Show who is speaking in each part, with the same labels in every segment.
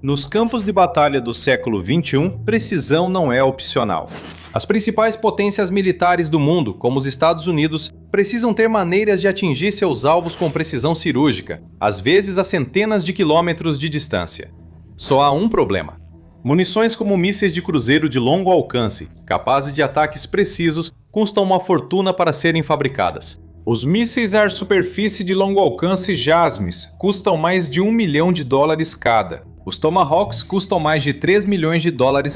Speaker 1: Nos campos de batalha do século XXI, precisão não é opcional. As principais potências militares do mundo, como os Estados Unidos, precisam ter maneiras de atingir seus alvos com precisão cirúrgica, às vezes a centenas de quilômetros de distância. Só há um problema. Munições como mísseis de cruzeiro de longo alcance, capazes de ataques precisos, custam uma fortuna para serem fabricadas. Os mísseis ar-superfície de longo alcance JASMs custam mais de $1 milhão cada. Os Tomahawks custam mais de $3 milhões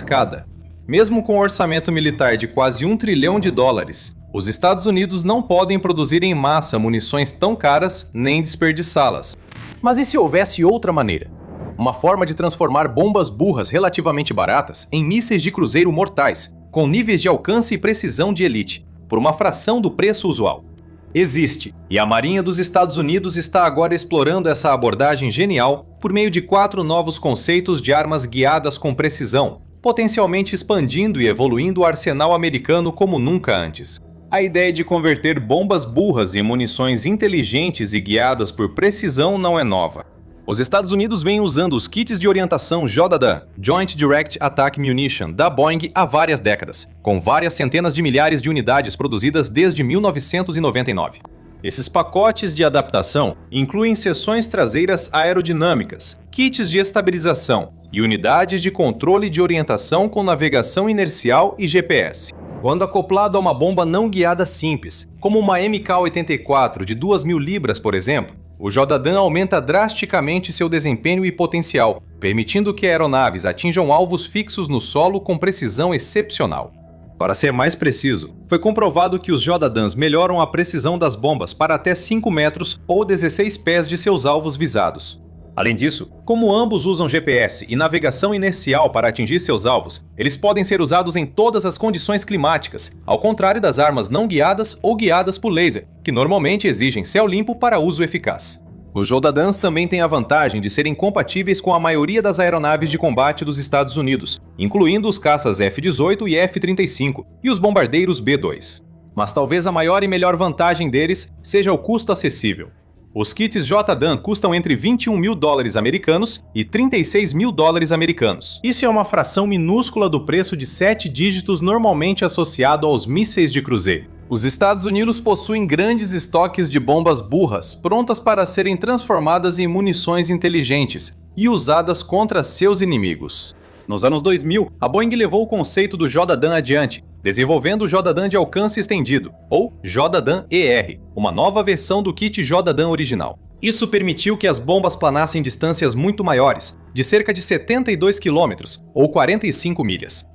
Speaker 1: cada. Mesmo com um orçamento militar de quase $1 trilhão, os Estados Unidos não podem produzir em massa munições tão caras nem desperdiçá-las. Mas e se houvesse outra maneira? Uma forma de transformar bombas burras relativamente baratas em mísseis de cruzeiro mortais, com níveis de alcance e precisão de elite, por uma fração do preço usual. Existe, e a Marinha dos Estados Unidos está agora explorando essa abordagem genial por meio de 4 novos conceitos de armas guiadas com precisão, potencialmente expandindo e evoluindo o arsenal americano como nunca antes. A ideia de converter bombas burras em munições inteligentes e guiadas por precisão não é nova. Os Estados Unidos vêm usando os kits de orientação JDAM, Joint Direct Attack Munition, da Boeing há várias décadas, com várias centenas de milhares de unidades produzidas desde 1999. Esses pacotes de adaptação incluem seções traseiras aerodinâmicas, kits de estabilização e unidades de controle de orientação com navegação inercial e GPS. Quando acoplado a uma bomba não guiada simples, como uma MK-84 de 2.000 libras, por exemplo, o JDAM aumenta drasticamente seu desempenho e potencial, permitindo que aeronaves atinjam alvos fixos no solo com precisão excepcional. Para ser mais preciso, foi comprovado que os JDAMs melhoram a precisão das bombas para até 5 metros ou 16 pés de seus alvos visados. Além disso, como ambos usam GPS e navegação inercial para atingir seus alvos, eles podem ser usados em todas as condições climáticas, ao contrário das armas não guiadas ou guiadas por laser, que normalmente exigem céu limpo para uso eficaz. Os JDAMs também têm a vantagem de serem compatíveis com a maioria das aeronaves de combate dos Estados Unidos, incluindo os caças F-18 e F-35 e os bombardeiros B-2. Mas talvez a maior e melhor vantagem deles seja o custo acessível. Os kits JDAM custam entre $21 mil americanos e $36 mil americanos. Isso é uma fração minúscula do preço de 7 dígitos normalmente associado aos mísseis de cruzeiro. Os Estados Unidos possuem grandes estoques de bombas burras, prontas para serem transformadas em munições inteligentes e usadas contra seus inimigos. Nos anos 2000, a Boeing levou o conceito do JDAM adiante, desenvolvendo o JDAM de alcance estendido, ou JDAM-ER, uma nova versão do kit JDAM original. Isso permitiu que as bombas planassem distâncias muito maiores, de cerca de 72 km, ou 45 milhas.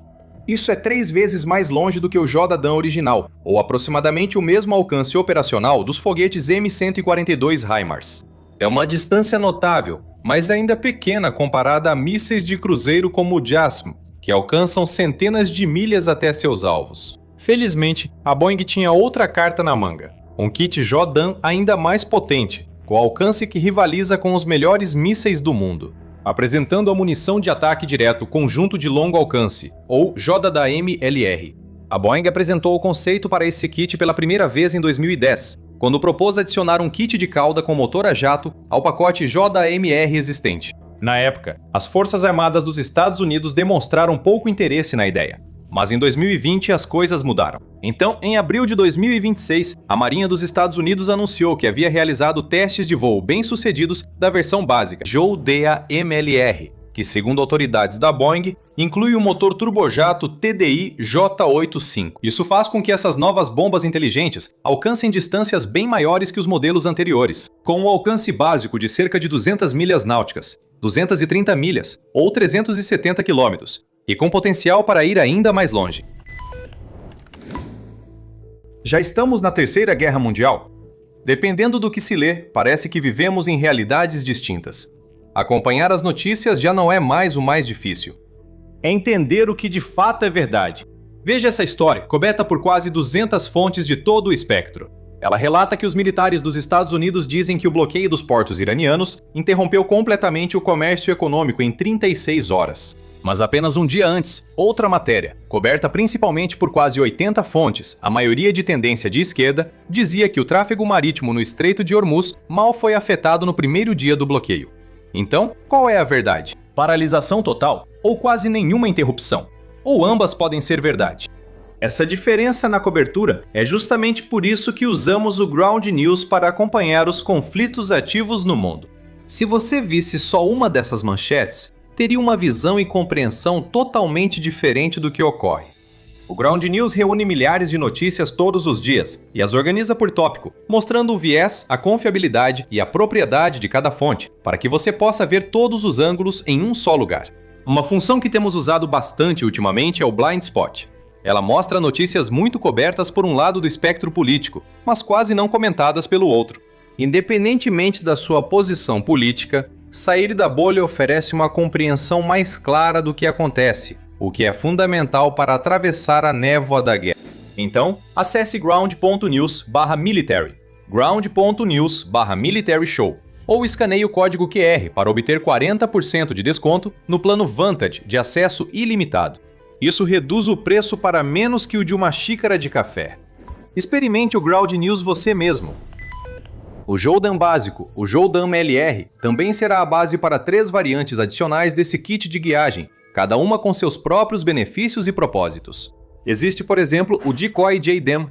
Speaker 1: Isso é 3 vezes mais longe do que o JDAM original, ou aproximadamente o mesmo alcance operacional dos foguetes M142 HIMARS. É uma distância notável, mas ainda pequena comparada a mísseis de cruzeiro como o JASM, que alcançam centenas de milhas até seus alvos. Felizmente, a Boeing tinha outra carta na manga, um kit JDAM ainda mais potente, com alcance que rivaliza com os melhores mísseis do mundo, apresentando a munição de ataque direto conjunto de longo alcance, ou JDAM-LR. A Boeing apresentou o conceito para esse kit pela primeira vez em 2010, quando propôs adicionar um kit de cauda com motor a jato ao pacote JDAM-R existente. Na época, as Forças Armadas dos Estados Unidos demonstraram pouco interesse na ideia. Mas em 2020 as coisas mudaram. Então, em abril de 2026, a Marinha dos Estados Unidos anunciou que havia realizado testes de voo bem-sucedidos da versão básica JDAM-MLR, que, segundo autoridades da Boeing, inclui o motor turbojato TDI J85. Isso faz com que essas novas bombas inteligentes alcancem distâncias bem maiores que os modelos anteriores, com um alcance básico de cerca de 200 milhas náuticas, 230 milhas ou 370 quilômetros, e com potencial para ir ainda mais longe. Já estamos na Terceira Guerra Mundial? Dependendo do que se lê, parece que vivemos em realidades distintas. Acompanhar as notícias já não é mais o mais difícil. É entender o que de fato é verdade. Veja essa história, coberta por quase 200 fontes de todo o espectro. Ela relata que os militares dos Estados Unidos dizem que o bloqueio dos portos iranianos interrompeu completamente o comércio econômico em 36 horas. Mas apenas um dia antes, outra matéria, coberta principalmente por quase 80 fontes, a maioria de tendência de esquerda, dizia que o tráfego marítimo no Estreito de Hormuz mal foi afetado no primeiro dia do bloqueio. Então, qual é a verdade? paralisação total ou quase nenhuma interrupção. Ou ambas podem ser verdade. Essa diferença na cobertura é justamente por isso que usamos o Ground News para acompanhar os conflitos ativos no mundo. Se você visse só uma dessas manchetes, teria uma visão e compreensão totalmente diferente do que ocorre. O Ground News reúne milhares de notícias todos os dias e as organiza por tópico, mostrando o viés, a confiabilidade e a propriedade de cada fonte, para que você possa ver todos os ângulos em um só lugar. Uma função que temos usado bastante ultimamente é o Blind Spot. Ela mostra notícias muito cobertas por um lado do espectro político, mas quase não comentadas pelo outro. Independentemente da sua posição política, sair da bolha oferece uma compreensão mais clara do que acontece, o que é fundamental para atravessar a névoa da guerra. Então, acesse ground.news/military, ground.news/military show, ou escaneie o código QR para obter 40% de desconto no plano Vantage de acesso ilimitado. Isso reduz o preço para menos que o de uma xícara de café. Experimente o Ground News você mesmo. O Joldan básico, o Joldan MLR, também será a base para 3 variantes adicionais desse kit de guiagem, cada uma com seus próprios benefícios e propósitos. Existe, por exemplo, o Decoy JDAM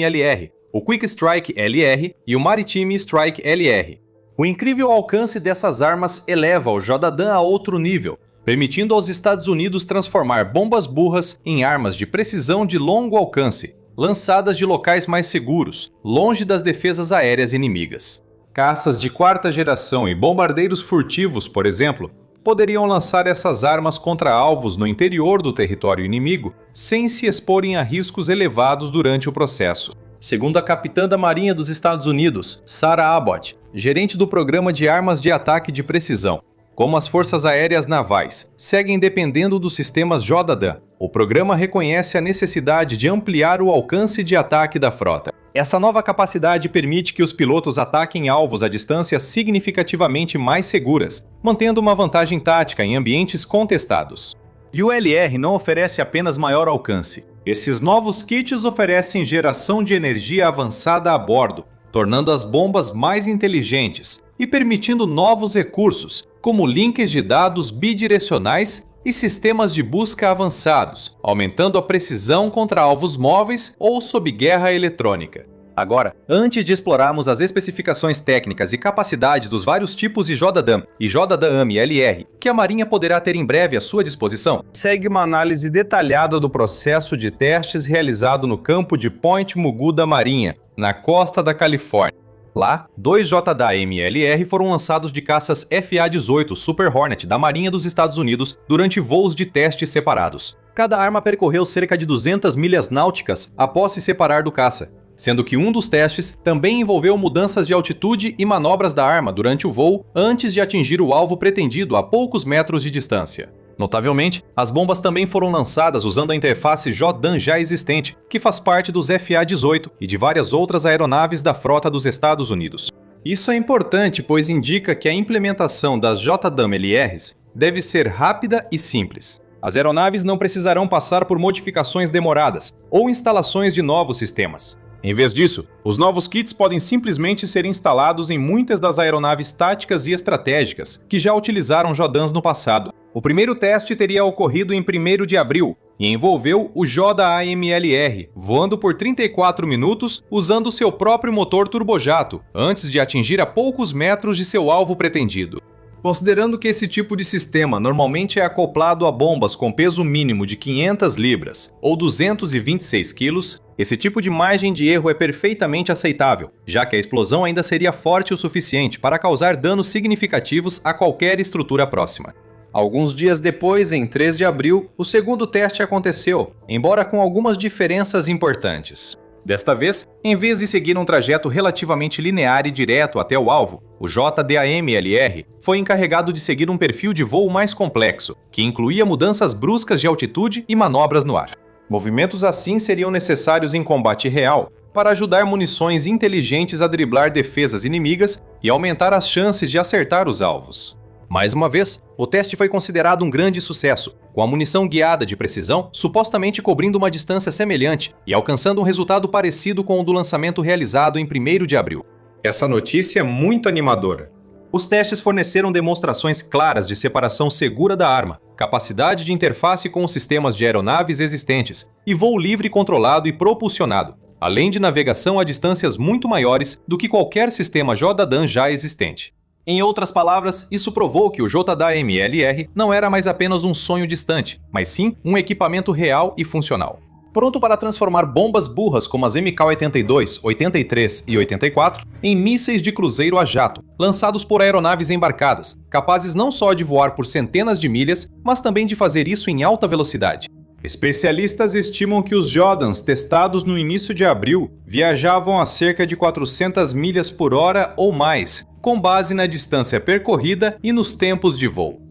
Speaker 1: LR, o Quick Strike LR e o Maritime Strike LR. O incrível alcance dessas armas eleva o JDAM a outro nível, permitindo aos Estados Unidos transformar bombas burras em armas de precisão de longo alcance, lançadas de locais mais seguros, longe das defesas aéreas inimigas. Caças de 4ª geração e bombardeiros furtivos, por exemplo, poderiam lançar essas armas contra alvos no interior do território inimigo sem se exporem a riscos elevados durante o processo. Segundo a capitã da Marinha dos Estados Unidos, Sarah Abbott, gerente do Programa de Armas de Ataque de Precisão, como as forças aéreas navais seguem dependendo dos sistemas JDAM, o programa reconhece a necessidade de ampliar o alcance de ataque da frota. Essa nova capacidade permite que os pilotos ataquem alvos a distâncias significativamente mais seguras, mantendo uma vantagem tática em ambientes contestados. E o LR não oferece apenas maior alcance. Esses novos kits oferecem geração de energia avançada a bordo, tornando as bombas mais inteligentes e permitindo novos recursos, como links de dados bidirecionais e sistemas de busca avançados, aumentando a precisão contra alvos móveis ou sob guerra eletrônica. Agora, antes de explorarmos as especificações técnicas e capacidades dos vários tipos de JDAM e JDAM LR que a Marinha poderá ter em breve à sua disposição, segue uma análise detalhada do processo de testes realizado no campo de Point Mugu da Marinha, na costa da Califórnia. Lá, 2 JDAM-LR foram lançados de caças FA-18 Super Hornet da Marinha dos Estados Unidos durante voos de teste separados. Cada arma percorreu cerca de 200 milhas náuticas após se separar do caça, sendo que um dos testes também envolveu mudanças de altitude e manobras da arma durante o voo antes de atingir o alvo pretendido a poucos metros de distância. Notavelmente, as bombas também foram lançadas usando a interface JDAM já existente, que faz parte dos FA-18 e de várias outras aeronaves da frota dos Estados Unidos. Isso é importante, pois indica que a implementação das JDAM-LRs deve ser rápida e simples. As aeronaves não precisarão passar por modificações demoradas ou instalações de novos sistemas. Em vez disso, os novos kits podem simplesmente ser instalados em muitas das aeronaves táticas e estratégicas que já utilizaram JDAMs no passado. O primeiro teste teria ocorrido em 1º de abril e envolveu o JAM-LR, voando por 34 minutos usando seu próprio motor turbojato, antes de atingir a poucos metros de seu alvo pretendido. Considerando que esse tipo de sistema normalmente é acoplado a bombas com peso mínimo de 500 libras ou 226 quilos, esse tipo de margem de erro é perfeitamente aceitável, já que a explosão ainda seria forte o suficiente para causar danos significativos a qualquer estrutura próxima. Alguns dias depois, em 3 de abril, o segundo teste aconteceu, embora com algumas diferenças importantes. Desta vez, em vez de seguir um trajeto relativamente linear e direto até o alvo, o JDAM-LR foi encarregado de seguir um perfil de voo mais complexo, que incluía mudanças bruscas de altitude e manobras no ar. Movimentos assim seriam necessários em combate real, para ajudar munições inteligentes a driblar defesas inimigas e aumentar as chances de acertar os alvos. Mais uma vez, o teste foi considerado um grande sucesso, com a munição guiada de precisão supostamente cobrindo uma distância semelhante e alcançando um resultado parecido com o do lançamento realizado em 1º de abril. Essa notícia é muito animadora. Os testes forneceram demonstrações claras de separação segura da arma, capacidade de interface com os sistemas de aeronaves existentes e voo livre controlado e propulsionado, além de navegação a distâncias muito maiores do que qualquer sistema JDAM já existente. Em outras palavras, isso provou que o JDAM-MLR não era mais apenas um sonho distante, mas sim um equipamento real e funcional. Pronto para transformar bombas burras como as MK-82, 83 e 84 em mísseis de cruzeiro a jato, lançados por aeronaves embarcadas, capazes não só de voar por centenas de milhas, mas também de fazer isso em alta velocidade. Especialistas estimam que os Jordans testados no início de abril viajavam a cerca de 400 milhas por hora ou mais, com base na distância percorrida e nos tempos de voo.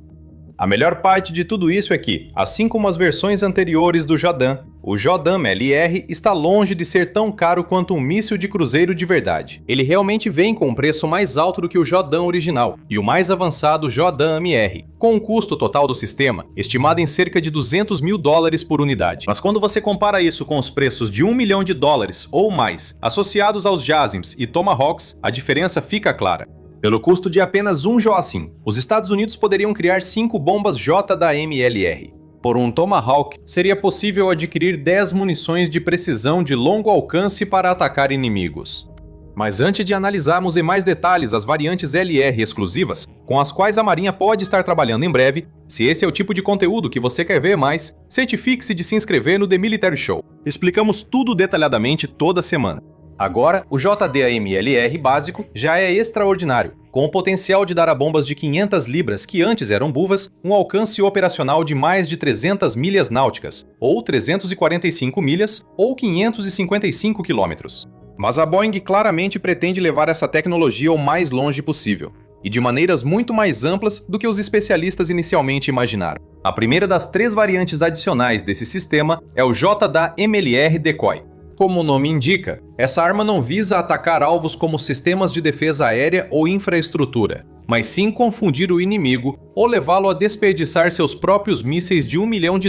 Speaker 1: A melhor parte de tudo isso é que, assim como as versões anteriores do JDAM, o JDAM-LR está longe de ser tão caro quanto um míssil de cruzeiro de verdade. Ele realmente vem com um preço mais alto do que o JDAM original e o mais avançado JDAM-MR, com um custo total do sistema estimado em cerca de $200 mil por unidade. Mas quando você compara isso com os preços de $1 milhão ou mais associados aos JASSMs e Tomahawks, a diferença fica clara. Pelo custo de apenas um JASSM, os Estados Unidos poderiam criar 5 bombas JDAM-LR. Por um Tomahawk, seria possível adquirir 10 munições de precisão de longo alcance para atacar inimigos. Mas antes de analisarmos em mais detalhes as variantes LR exclusivas, com as quais a Marinha pode estar trabalhando em breve, se esse é o tipo de conteúdo que você quer ver mais, certifique-se de se inscrever no The Military Show. Explicamos tudo detalhadamente toda semana. Agora, o JDAM-LR básico já é extraordinário, com o potencial de dar a bombas de 500 libras que antes eram buvas um alcance operacional de mais de 300 milhas náuticas, ou 345 milhas, ou 555 quilômetros. Mas a Boeing claramente pretende levar essa tecnologia o mais longe possível, e de maneiras muito mais amplas do que os especialistas inicialmente imaginaram. A primeira das 3 variantes adicionais desse sistema é o JDAM-MLR Decoy. Como o nome indica, essa arma não visa atacar alvos como sistemas de defesa aérea ou infraestrutura, mas sim confundir o inimigo ou levá-lo a desperdiçar seus próprios mísseis de $1 milhão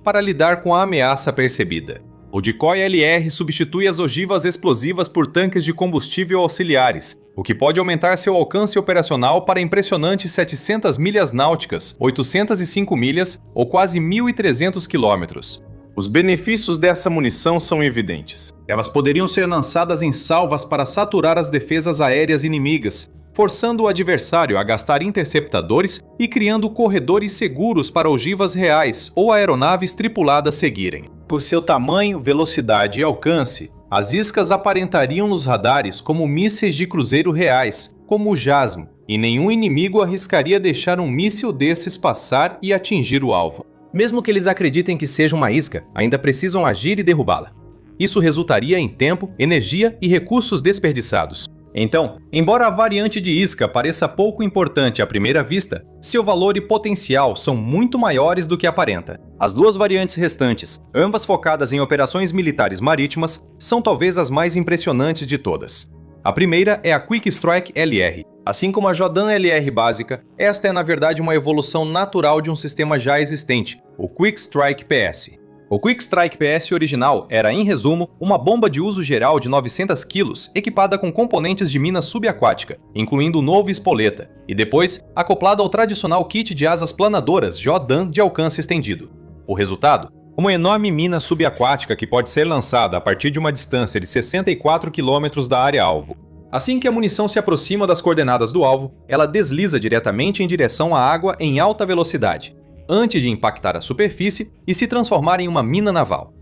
Speaker 1: para lidar com a ameaça percebida. O Decoy LR substitui as ogivas explosivas por tanques de combustível auxiliares, o que pode aumentar seu alcance operacional para impressionantes 700 milhas náuticas, 805 milhas ou quase 1.300 quilômetros. Os benefícios dessa munição são evidentes. Elas poderiam ser lançadas em salvas para saturar as defesas aéreas inimigas, forçando o adversário a gastar interceptadores e criando corredores seguros para ogivas reais ou aeronaves tripuladas seguirem. Por seu tamanho, velocidade e alcance, as iscas aparentariam nos radares como mísseis de cruzeiro reais, como o JASSM, e nenhum inimigo arriscaria deixar um míssil desses passar e atingir o alvo. Mesmo que eles acreditem que seja uma isca, ainda precisam agir e derrubá-la. Isso resultaria em tempo, energia e recursos desperdiçados. Então, embora a variante de isca pareça pouco importante à primeira vista, seu valor e potencial são muito maiores do que aparenta. As 2 variantes restantes, ambas focadas em operações militares marítimas, são talvez as mais impressionantes de todas. A primeira é a Quick Strike LR. Assim como a JDAM-LR básica, esta é na verdade uma evolução natural de um sistema já existente, o Quick Strike PS. O Quick Strike PS original era, em resumo, uma bomba de uso geral de 900 kg equipada com componentes de mina subaquática, incluindo o novo espoleta, e depois acoplada ao tradicional kit de asas planadoras JDAM de alcance estendido. O resultado? Uma enorme mina subaquática que pode ser lançada a partir de uma distância de 64 km da área-alvo. Assim que a munição se aproxima das coordenadas do alvo, ela desliza diretamente em direção à água em alta velocidade, antes de impactar a superfície e se transformar em uma mina naval.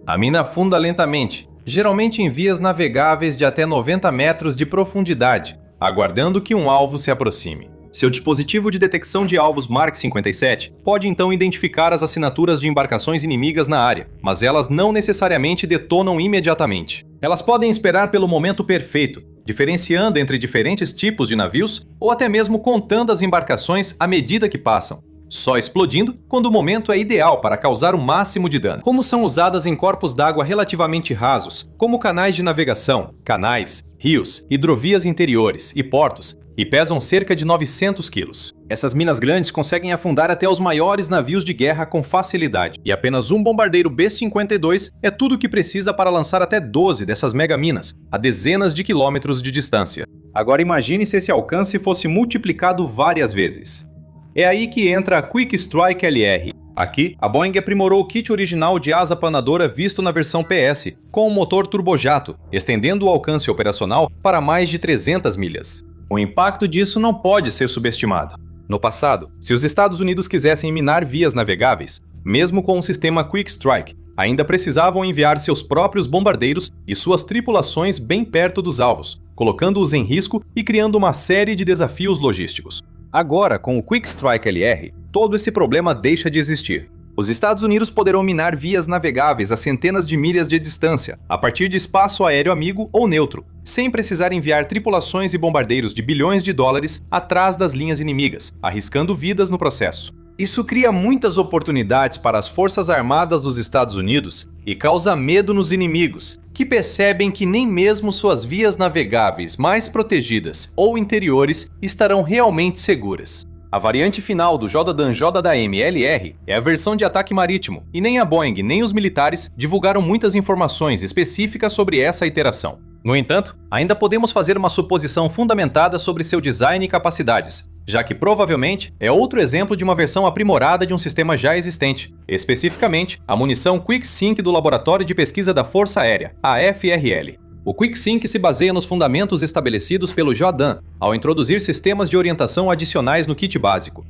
Speaker 1: A mina afunda lentamente, geralmente em vias navegáveis de até 90 metros de profundidade, aguardando que um alvo se aproxime. Seu dispositivo de detecção de alvos Mark 57 pode então identificar as assinaturas de embarcações inimigas na área, mas elas não necessariamente detonam imediatamente. Elas podem esperar pelo momento perfeito, diferenciando entre diferentes tipos de navios ou até mesmo contando as embarcações à medida que passam, só explodindo quando o momento é ideal para causar o máximo de dano. Como são usadas em corpos d'água relativamente rasos, como canais de navegação, canais, rios, hidrovias interiores e portos, e pesam cerca de 900 quilos. Essas minas grandes conseguem afundar até os maiores navios de guerra com facilidade, e apenas um bombardeiro B-52 é tudo o que precisa para lançar até 12 dessas megaminas, a dezenas de quilômetros de distância. Agora imagine se esse alcance fosse multiplicado várias vezes. É aí que entra a Quick Strike LR. Aqui, a Boeing aprimorou o kit original de asa planadora visto na versão PS, com o motor turbojato, estendendo o alcance operacional para mais de 300 milhas. O impacto disso não pode ser subestimado. No passado, se os Estados Unidos quisessem minar vias navegáveis, mesmo com o sistema Quick Strike, ainda precisavam enviar seus próprios bombardeiros e suas tripulações bem perto dos alvos, colocando-os em risco e criando uma série de desafios logísticos. Agora, com o Quick Strike LR, todo esse problema deixa de existir. Os Estados Unidos poderão minar vias navegáveis a centenas de milhas de distância, a partir de espaço aéreo amigo ou neutro, sem precisar enviar tripulações e bombardeiros de bilhões de dólares atrás das linhas inimigas, arriscando vidas no processo. Isso cria muitas oportunidades para as Forças Armadas dos Estados Unidos e causa medo nos inimigos, que percebem que nem mesmo suas vias navegáveis mais protegidas ou interiores estarão realmente seguras. A variante final do JDAM-JDAM-LR é a versão de ataque marítimo, e nem a Boeing nem os militares divulgaram muitas informações específicas sobre essa iteração. No entanto, ainda podemos fazer uma suposição fundamentada sobre seu design e capacidades, já que provavelmente é outro exemplo de uma versão aprimorada de um sistema já existente, especificamente a munição Quick Sync do Laboratório de Pesquisa da Força Aérea, a FRL. O Quick Sync se baseia nos fundamentos estabelecidos pelo JDAM, ao introduzir sistemas de orientação adicionais no kit básico.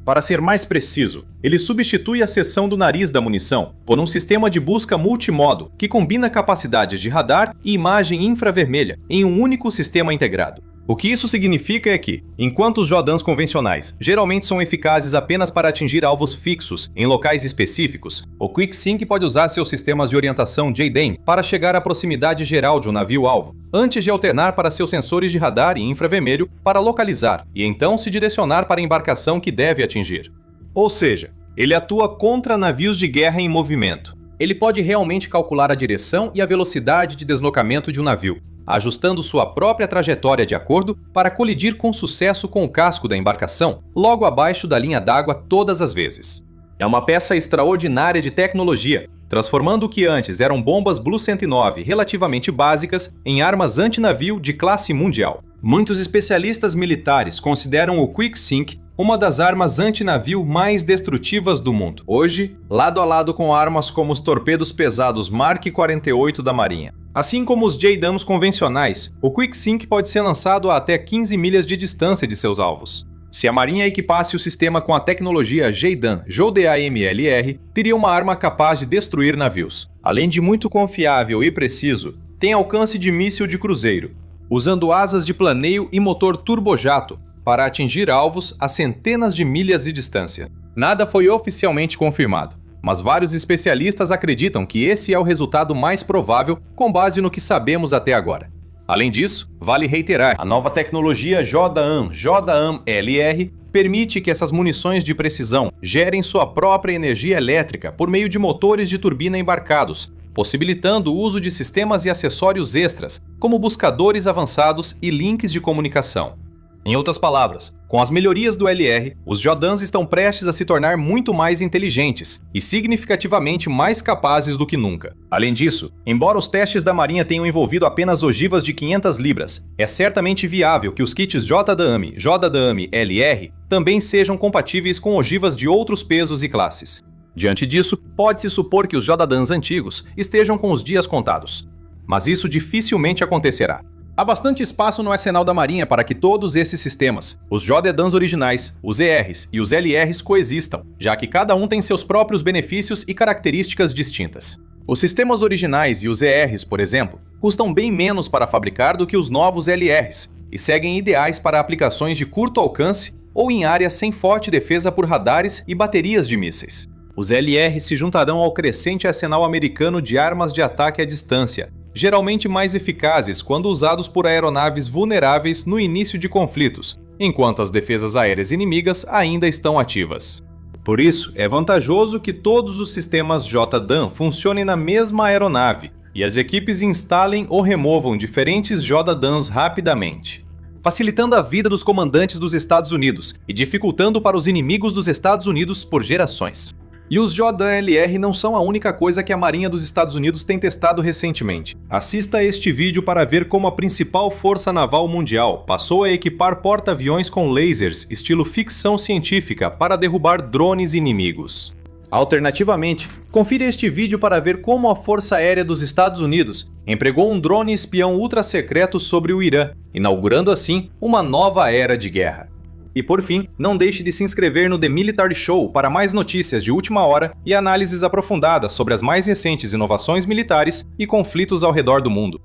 Speaker 1: Para ser mais preciso, ele substitui a seção do nariz da munição por um sistema de busca multimodo que combina capacidades de radar e imagem infravermelha em um único sistema integrado. O que isso significa é que, enquanto os JDAMs convencionais geralmente são eficazes apenas para atingir alvos fixos em locais específicos, o Quick Sync pode usar seus sistemas de orientação JDAM para chegar à proximidade geral de um navio-alvo, antes de alternar para seus sensores de radar e infravermelho para localizar e então se direcionar para a embarcação que deve atingir. Ou seja, ele atua contra navios de guerra em movimento. Ele pode realmente calcular a direção e a velocidade de deslocamento de um navio, ajustando sua própria trajetória de acordo para colidir com sucesso com o casco da embarcação, logo abaixo da linha d'água todas as vezes. É uma peça extraordinária de tecnologia, transformando o que antes eram bombas Blue 109 relativamente básicas em armas antinavio de classe mundial. Muitos especialistas militares consideram o Quick Sync uma das armas antinavio mais destrutivas do mundo. Hoje, lado a lado com armas como os torpedos pesados Mark 48 da Marinha. Assim como os JDAMs convencionais, o Quick Sync pode ser lançado a até 15 milhas de distância de seus alvos. Se a Marinha equipasse o sistema com a tecnologia JDAM-JDAM-LR, teria uma arma capaz de destruir navios. Além de muito confiável e preciso, tem alcance de míssil de cruzeiro, usando asas de planeio e motor turbojato para atingir alvos a centenas de milhas de distância. Nada foi oficialmente confirmado, mas vários especialistas acreditam que esse é o resultado mais provável com base no que sabemos até agora. Além disso, vale reiterar, a nova tecnologia JDAM-LR permite que essas munições de precisão gerem sua própria energia elétrica por meio de motores de turbina embarcados, possibilitando o uso de sistemas e acessórios extras, como buscadores avançados e links de comunicação. Em outras palavras, com as melhorias do LR, os JDAMs estão prestes a se tornar muito mais inteligentes e significativamente mais capazes do que nunca. Além disso, embora os testes da Marinha tenham envolvido apenas ogivas de 500 libras, é certamente viável que os kits JDAM-LR também sejam compatíveis com ogivas de outros pesos e classes. Diante disso, pode-se supor que os JDAMs antigos estejam com os dias contados. Mas isso dificilmente acontecerá. Há bastante espaço no arsenal da Marinha para que todos esses sistemas, os JDAMs originais, os ERs e os LRs coexistam, já que cada um tem seus próprios benefícios e características distintas. Os sistemas originais e os ERs, por exemplo, custam bem menos para fabricar do que os novos LRs e seguem ideais para aplicações de curto alcance ou em áreas sem forte defesa por radares e baterias de mísseis. Os LRs se juntarão ao crescente arsenal americano de armas de ataque à distância, geralmente mais eficazes quando usados por aeronaves vulneráveis no início de conflitos, enquanto as defesas aéreas inimigas ainda estão ativas. Por isso, é vantajoso que todos os sistemas JDAM funcionem na mesma aeronave e as equipes instalem ou removam diferentes JDAMs rapidamente, facilitando a vida dos comandantes dos Estados Unidos e dificultando para os inimigos dos Estados Unidos por gerações. E os JLR não são a única coisa que a Marinha dos Estados Unidos tem testado recentemente. Assista a este vídeo para ver como a principal força naval mundial passou a equipar porta-aviões com lasers estilo ficção científica para derrubar drones inimigos. Alternativamente, confira este vídeo para ver como a Força Aérea dos Estados Unidos empregou um drone espião ultra-secreto sobre o Irã, inaugurando assim uma nova era de guerra. E por fim, não deixe de se inscrever no The Military Show para mais notícias de última hora e análises aprofundadas sobre as mais recentes inovações militares e conflitos ao redor do mundo.